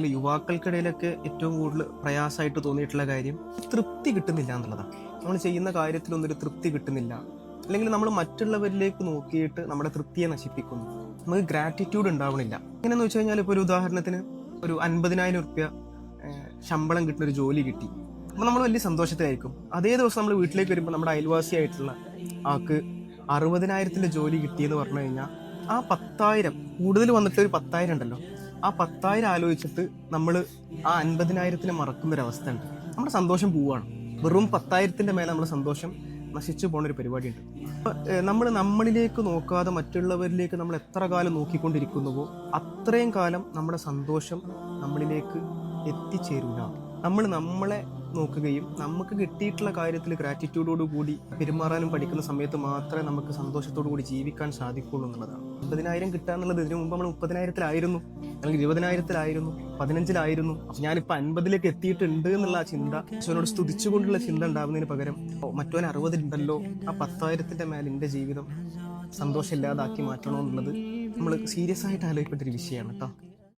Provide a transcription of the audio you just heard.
അല്ലെങ്കിൽ യുവാക്കൾക്കിടയിലൊക്കെ ഏറ്റവും കൂടുതൽ പ്രയാസമായിട്ട് തോന്നിയിട്ടുള്ള കാര്യം തൃപ്തി കിട്ടുന്നില്ല എന്നുള്ളതാണ്. നമ്മൾ ചെയ്യുന്ന കാര്യത്തിലൊന്നും ഒരു തൃപ്തി കിട്ടുന്നില്ല, അല്ലെങ്കിൽ നമ്മൾ മറ്റുള്ളവരിലേക്ക് നോക്കിയിട്ട് നമ്മുടെ തൃപ്തിയെ നശിപ്പിക്കുന്നു. നമുക്ക് ഗ്രാറ്റിറ്റ്യൂഡ് ഉണ്ടാവണില്ല. എങ്ങനെയെന്ന് വെച്ച് കഴിഞ്ഞാൽ ഇപ്പോൾ ഒരു ഉദാഹരണത്തിന് ഒരു 50,000 റുപ്യ ശമ്പളം കിട്ടുന്ന ഒരു ജോലി കിട്ടി. അപ്പോൾ നമ്മൾ വലിയ സന്തോഷത്തിലായിരിക്കും. അതേ ദിവസം നമ്മൾ വീട്ടിലേക്ക് വരുമ്പോൾ നമ്മുടെ അയൽവാസിയായിട്ടുള്ള ആൾക്ക് 60,000 ജോലി കിട്ടിയെന്ന് പറഞ്ഞു കഴിഞ്ഞാൽ ആ 10,000 കൂടുതൽ വന്നിട്ട് ഒരു 10,000 ഉണ്ടല്ലോ, ആ 10,000 ആലോചിച്ചിട്ട് നമ്മൾ ആ 50,000 മറക്കുന്നൊരവസ്ഥ ഉണ്ട്. നമ്മുടെ സന്തോഷം പോവുകയാണ്. വെറും 10,000 മേലെ നമ്മുടെ സന്തോഷം നശിച്ചു പോകുന്നൊരു പരിപാടിയുണ്ട്. നമ്മൾ നമ്മളിലേക്ക് നോക്കാതെ മറ്റുള്ളവരിലേക്ക് നമ്മൾ എത്ര കാലം നോക്കിക്കൊണ്ടിരിക്കുന്നുവോ അത്രയും കാലം നമ്മുടെ സന്തോഷം നമ്മളിലേക്ക് എത്തിച്ചേരില്ല. നമ്മൾ നമ്മളെ നോക്കുകയും നമുക്ക് കിട്ടിയിട്ടുള്ള കാര്യത്തിൽ ഗ്രാറ്റിറ്റ്യൂഡോടു കൂടി പെരുമാറാനും പഠിക്കുന്ന സമയത്ത് മാത്രമേ നമുക്ക് സന്തോഷത്തോടു കൂടി ജീവിക്കാൻ സാധിക്കുള്ളൂ എന്നുള്ളതാണ്. 50,000 കിട്ടുക എന്നുള്ളത് ഇതിനു മുമ്പ് നമ്മൾ 30,000-ലായിരുന്നു, അല്ലെങ്കിൽ 20,000-ലായിരുന്നു, 15-ലായിരുന്നു. അപ്പം ഞാനിപ്പോൾ 50-ലേക്ക് എത്തിയിട്ടുണ്ട് എന്നുള്ള ആ ചിന്ത, ഈശോനോട് സ്തുതിച്ചുകൊണ്ടുള്ള ചിന്ത ഉണ്ടാകുന്നതിന് പകരം മറ്റവൻ 60 ഉണ്ടല്ലോ, ആ 10,000 മേലെ എൻ്റെ ജീവിതം സന്തോഷമില്ലാതാക്കി മാറ്റണമെന്നുള്ളത് നമ്മൾ സീരിയസ് ആയിട്ട് ആലോചിക്കേണ്ട ഒരു വിഷയമാണ് കേട്ടോ.